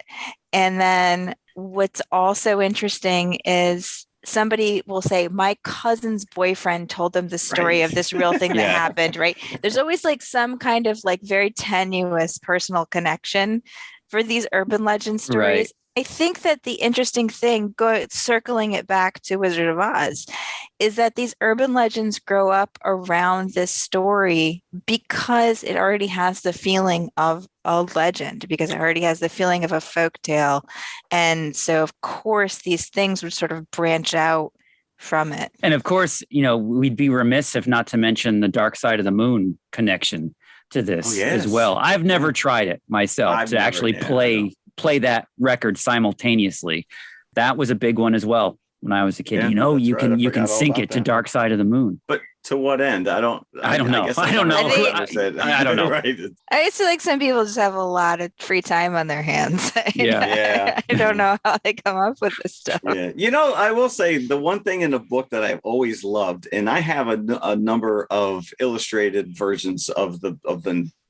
And then what's also interesting is somebody will say, my cousin's boyfriend told them the story of this real thing that happened, right? There's always like some kind of like very tenuous personal connection for these urban legend stories. Right. I think that the interesting thing, circling it back to Wizard of Oz, is that these urban legends grow up around this story because it already has the feeling of a legend, because it already has the feeling of a folktale. And so, of course, these things would sort of branch out from it. And of course, we'd be remiss if not to mention the Dark Side of the Moon connection to this as well. I've never tried it myself to actually play that record simultaneously. That was a big one as well when I was a kid. You can sync it to Dark Side of the Moon. But to what end? I don't know. I don't know. I don't know. Right. I used to like some people just have a lot of free time on their hands. Yeah. I don't know how they come up with this stuff. Yeah. I will say the one thing in the book that I've always loved, and I have a number of illustrated versions of the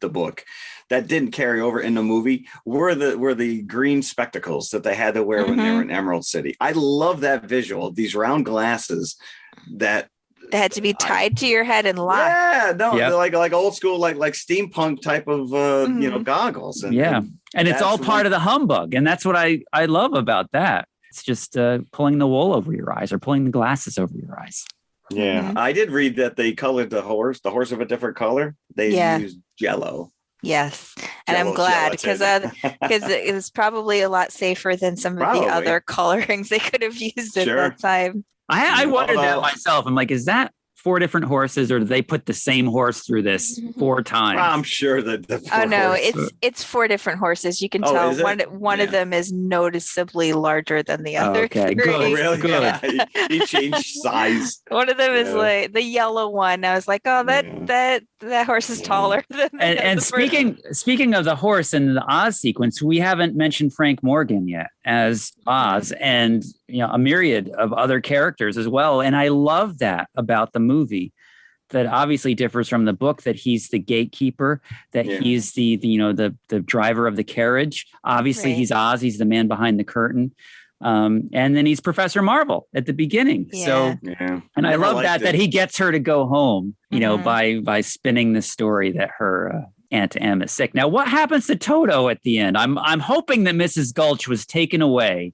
book that didn't carry over in the movie, were the green spectacles that they had to wear when they were in Emerald City. I love that visual, these round glasses that had to be tied to your head and locked. Yeah, no, they're like old school, like steampunk type of goggles. And it's all part of the humbug, and that's what I love about that. It's just pulling the wool over your eyes or pulling the glasses over your eyes. Yeah, I did read that they colored the horse of a different color. They used Jello. Yes, and I'm glad because it was probably a lot safer than some of the other colorings they could have used at that time. I wondered that myself. I'm like, is that 4 different horses, or do they put the same horse through this 4 times? I'm sure that it's 4 different horses. You can tell one of them is noticeably larger than the other. Okay, good. Oh, really? Good. He changed size. One of them is like the yellow one. I was like, oh, that horse is taller than and speaking of the horse and the Oz sequence, we haven't mentioned Frank Morgan yet as Oz, and a myriad of other characters as well. And I love that about the movie, that obviously differs from the book, that he's the gatekeeper, that he's the driver of the carriage. Obviously he's Oz, he's the man behind the curtain. And then he's Professor Marvel at the beginning. So, and I love that he gets her to go home, by spinning the story that her Aunt Em is sick. Now, what happens to Toto at the end? I'm hoping that Mrs. Gulch was taken away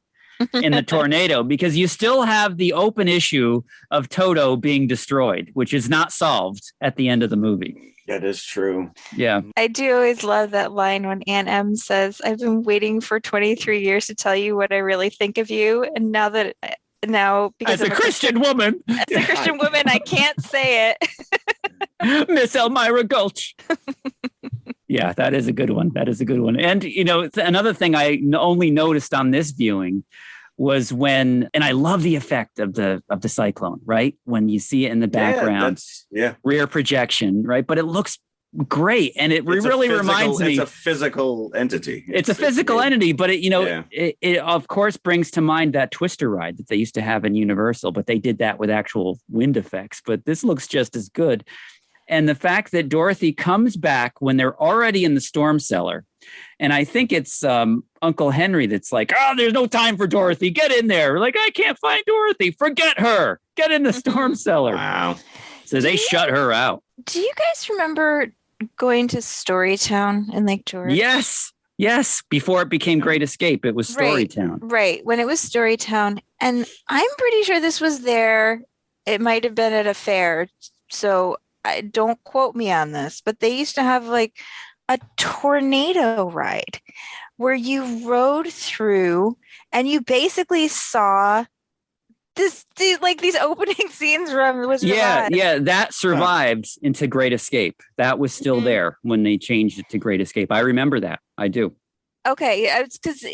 in the tornado, because you still have the open issue of Toto being destroyed, which is not solved at the end of the movie. That is true. Yeah. I do always love that line when Aunt Em says, "I've been waiting for 23 years to tell you what I really think of you. And now because As a Christian woman, I can't say it." Miss Elmira Gulch. Yeah, that is a good one. And, another thing I only noticed on this viewing was and I love the effect of the cyclone, right? When you see it in the background, rear projection, right? But it looks great. And it really reminds me. It's a physical entity. It's a physical entity, but it of course brings to mind that Twister ride that they used to have in Universal, but they did that with actual wind effects. But this looks just as good. And the fact that Dorothy comes back when they're already in the storm cellar. And I think it's Uncle Henry that's like, there's no time for Dorothy. Get in there. We're like, I can't find Dorothy. Forget her. Get in the storm cellar. Wow. So they shut her out. Do you guys remember going to Storytown in Lake George? Yes. Before it became Great Escape, it was Storytown. Right. When it was Storytown. And I'm pretty sure this was there. It might have been at a fair. So don't quote me on this, but they used to have like a tornado ride where you rode through and you basically saw these opening scenes from Wizard of Oz. Yeah, that survived into Great Escape. That was still there when they changed it to Great Escape. I remember that. I do. Okay, it's because,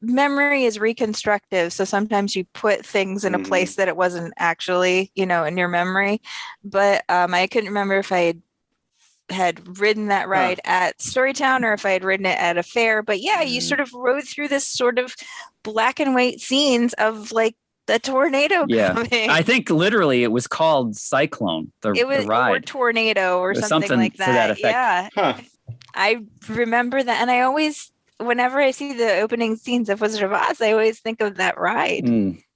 memory is reconstructive. So sometimes you put things in a place that it wasn't actually, in your memory. But I couldn't remember if I had ridden that ride at Storytown or if I had ridden it at a fair. But yeah, you sort of rode through this sort of black and white scenes of like the tornado coming. I think literally it was called Cyclone, the ride. Or Tornado or something like that. To that effect. Yeah. Huh. I remember that. And I always... whenever I see the opening scenes of Wizard of Oz, I always think of that ride.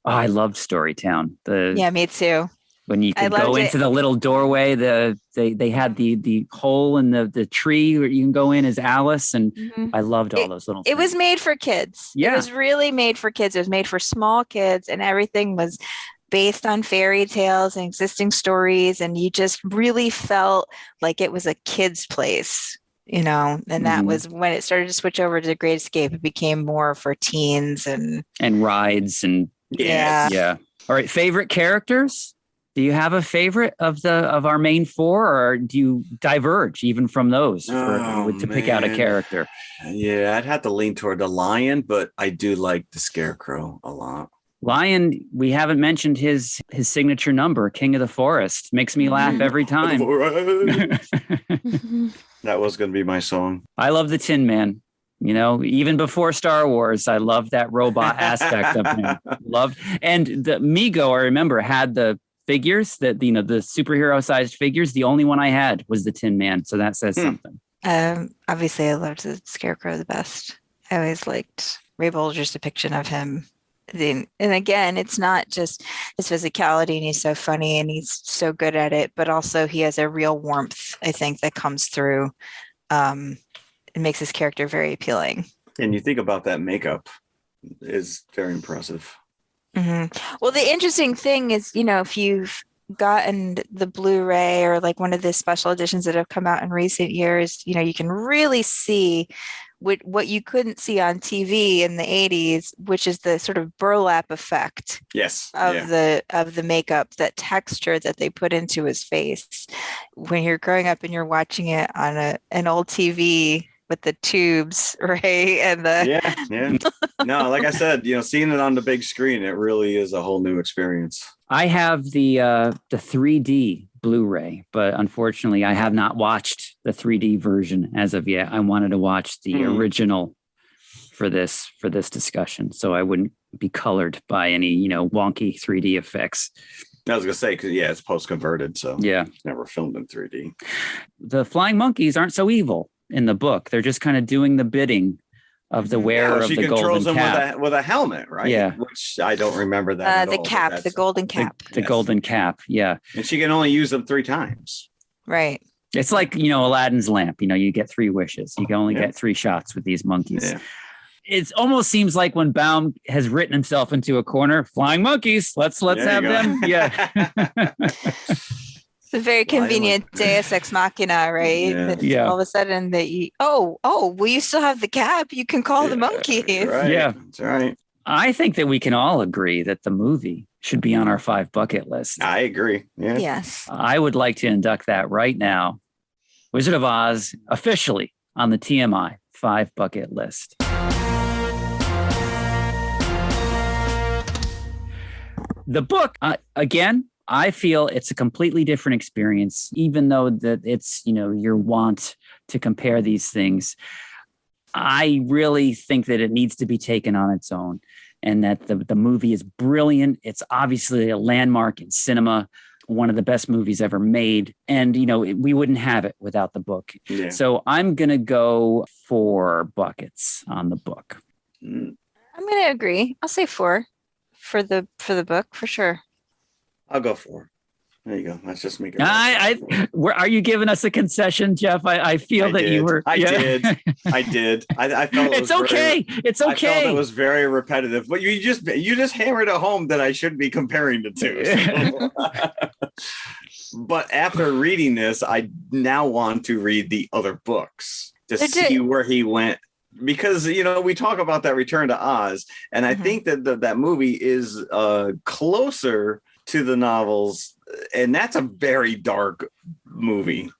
I loved Storytown. Yeah, me too. When you could go into the little doorway, they had the hole in the tree where you can go in as Alice, and I loved all those little things. It was made for kids. Yeah. It was really made for kids. It was made for small kids, and everything was based on fairy tales and existing stories, and you just really felt like it was a kid's place. And that was when it started to switch over to Great Escape. It became more for teens and rides and yeah. All right, favorite characters? Do you have a favorite of our main four, or do you diverge even from those to pick out a character? Yeah, I'd have to lean toward the lion, but I do like the scarecrow a lot. Lion, we haven't mentioned his signature number, King of the Forest. Makes me laugh every time. That was going to be my song. I love the Tin Man. Even before Star Wars, I loved that robot aspect of him. And the Mego, I remember, had the figures that the superhero-sized figures. The only one I had was the Tin Man, so that says something. Obviously, I loved the Scarecrow the best. I always liked Ray Bulger's depiction of him. And again, it's not just his physicality and he's so funny and he's so good at it, but also he has a real warmth, I think, that comes through. It makes his character very appealing. And you think about that makeup is very impressive. Well, the interesting thing is, if you've gotten the Blu-ray or like one of the special editions that have come out in recent years, you can really see what you couldn't see on TV in the 80s, which is the sort of burlap effect of the makeup, that texture that they put into his face. When you're growing up and you're watching it on an old TV with the tubes, right? And no, like I said, seeing it on the big screen, it really is a whole new experience. I have the 3D Blu-ray, but unfortunately I have not watched the 3D version as of yet. I wanted to watch the original for this discussion, so I wouldn't be colored by any wonky 3D effects. I was gonna say, because it's post-converted, so it's never filmed in 3D. The flying monkeys aren't so evil in the book. They're just kind of doing the bidding of the wearer of the golden cap. She controls him with a helmet, right? Yeah. Which I don't remember that the cap, the golden cap. The golden cap, yeah. And she can only use them 3 times. Right. It's like, Aladdin's lamp. You get 3 wishes. You can only get 3 shots with these monkeys. Yeah. It almost seems like when Baum has written himself into a corner, flying monkeys. Let's have them. Yeah. It's a very convenient Deus Ex Machina, right? Yeah. All of a sudden well, you still have the cap. You can call the monkeys. Right. Yeah. That's right. I think that we can all agree that the movie should be on our 5 bucket list. I agree. Yeah. Yes. I would like to induct that right now. Wizard of Oz officially on the TMI 5 bucket list. The book, again, I feel it's a completely different experience, even though that it's, your want to compare these things. I really think that it needs to be taken on its own, and that the movie is brilliant. It's obviously a landmark in cinema, one of the best movies ever made. And, we wouldn't have it without the book. Yeah. So I'm going to go 4 buckets on the book. I'm going to agree. I'll say 4 for the book for sure. I'll go 4. There you go. Let's just make it. Are you giving us a concession, Jeff? I feel that you were. I did. I felt it's okay. It's okay. I felt it was very repetitive, but you just hammered it home that I should be comparing the two. So. But after reading this, I now want to read the other books to see where he went. Because, we talk about that Return to Oz, and I think that movie is closer to the novels, and that's a very dark movie.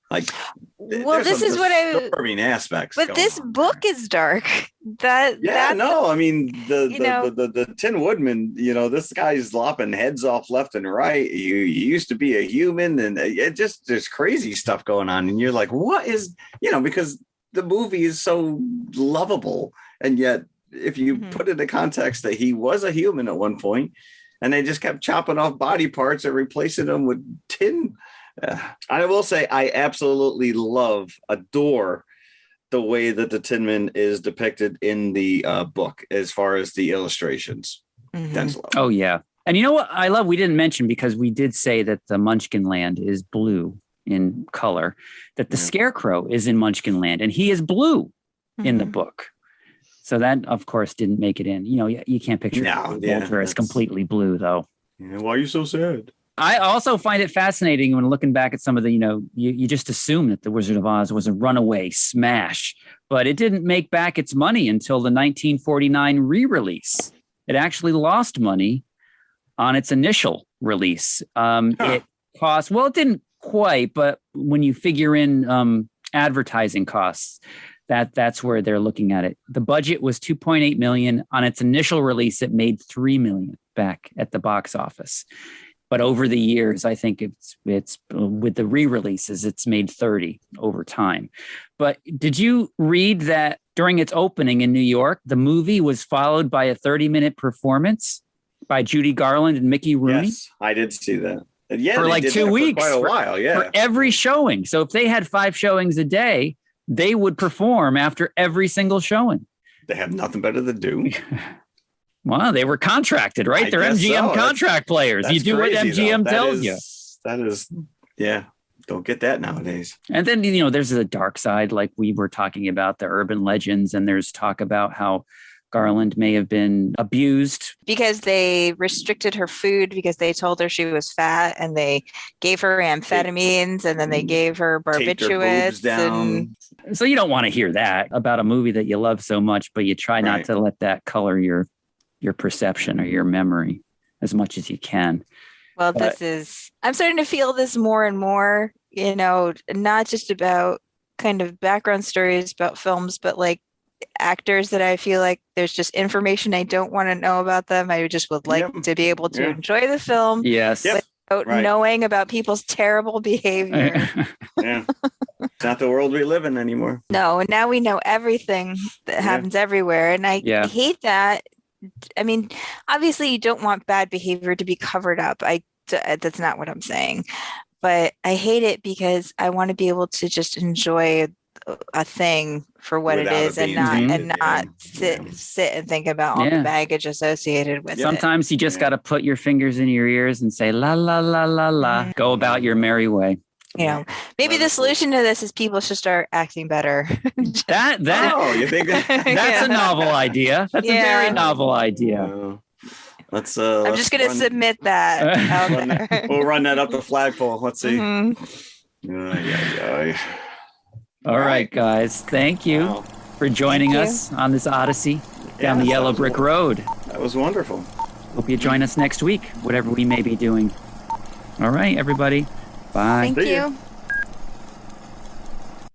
Like, well, this is what disturbing aspects. But this book is dark. I mean, the Tin Woodman. This guy's lopping heads off left and right. You used to be a human, and there's crazy stuff going on, and you're like, what is because the movie is so lovable, and yet if you put it in context that he was a human at one point. And they just kept chopping off body parts and replacing them with tin. I will say I absolutely adore the way that the Tinman is depicted in the book as far as the illustrations. That's lovely. Oh, yeah. And you know what I love? We didn't mention, because we did say that the Munchkin Land is blue in color, that the Scarecrow is in Munchkin Land, and he is blue in the book. So that, of course, didn't make it in. You can't picture Bulger as completely blue, though. Yeah, why are you so sad? I also find it fascinating when looking back at some of the, you just assume that The Wizard of Oz was a runaway smash, but it didn't make back its money until the 1949 re-release. It actually lost money on its initial release. It cost, well, it didn't quite, but when you figure in advertising costs, that's where they're looking at it. The budget was $2.8 million. On its initial release, it made $3 million back at the box office. But over the years, I think it's with the re-releases, it's made 30 over time. But did you read that during its opening in New York, the movie was followed by a 30-minute performance by Judy Garland and Mickey Rooney? Yes, I did see that. Yeah, for like 2 weeks, for quite a while. Yeah, for every showing. So if they had 5 showings a day, they would perform after every single showing. They have nothing better to do. Well, they were contracted, right? They're MGM contract players. You do crazy, what MGM tells you. That is, don't get that nowadays. And then, there's the dark side, like we were talking about the urban legends, and there's talk about how Garland may have been abused. Because they restricted her food because they told her she was fat, and they gave her amphetamines, and then they gave her barbiturates. So you don't want to hear that about a movie that you love so much, but you try not to let that color your perception or your memory as much as you can. Well, I'm starting to feel this more and more, not just about kind of background stories about films, but like actors that I feel like there's just information I don't want to know about them. I just would like to be able to enjoy the film. Yes. Without knowing about people's terrible behavior. It's not the world we live in anymore. No. And now we know everything that happens everywhere. And I hate that. I mean, obviously you don't want bad behavior to be covered up. That's not what I'm saying, but I hate it because I want to be able to just enjoy a thing for what it is, and not sit and think about all the baggage associated with it. Sometimes you just got to put your fingers in your ears and say, la, la, la, la, la, go about your merry way. You know, maybe the solution to this is people should start acting better. That Oh, you think that? that's a novel idea. That's a very novel idea. Let's. I'm just going to submit that out there. We'll run that up the flagpole. Let's see. Mhm. All right, guys. Thank you for joining Thank us on this odyssey down the yellow brick road. That was wonderful. Hope you join us next week, whatever we may be doing. All right, everybody. Bye. Thank you.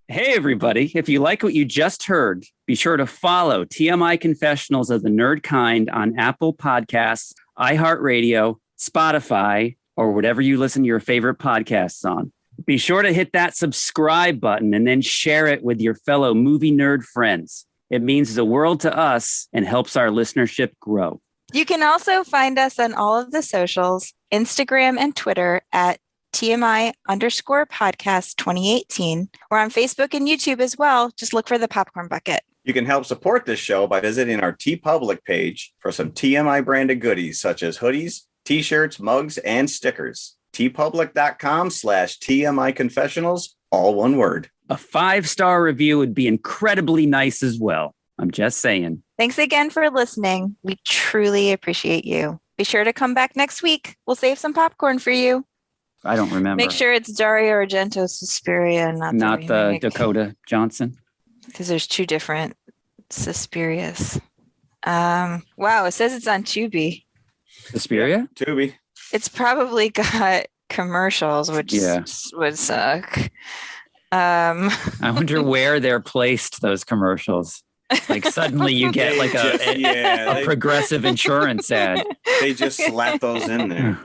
Hey, everybody. If you like what you just heard, be sure to follow TMI Confessionals of the Nerd Kind on Apple Podcasts, iHeartRadio, Spotify, or whatever you listen to your favorite podcasts on. Be sure to hit that subscribe button and then share it with your fellow movie nerd friends. It means the world to us and helps our listenership grow. You can also find us on all of the socials, Instagram and Twitter at TMI_podcast 2018. We're on Facebook and YouTube as well. Just look for the Popcorn Bucket. You can help support this show by visiting our TeePublic page for some TMI branded goodies such as hoodies, t-shirts, mugs, and stickers. tpublic.com/TMI Confessionals, all one word. A 5-star review would be incredibly nice as well. I'm just saying. Thanks again for listening. We truly appreciate you. Be sure to come back next week. We'll save some popcorn for you. I don't remember. Make sure it's Dario Argento Suspiria, not the Dakota Johnson. Because there's two different Suspirias. Wow, it says it's on Tubi. Suspiria? Tubi. It's probably got commercials, which would suck. I wonder where they're placed, those commercials. Like suddenly you get like a progressive insurance ad. They just slap those in there.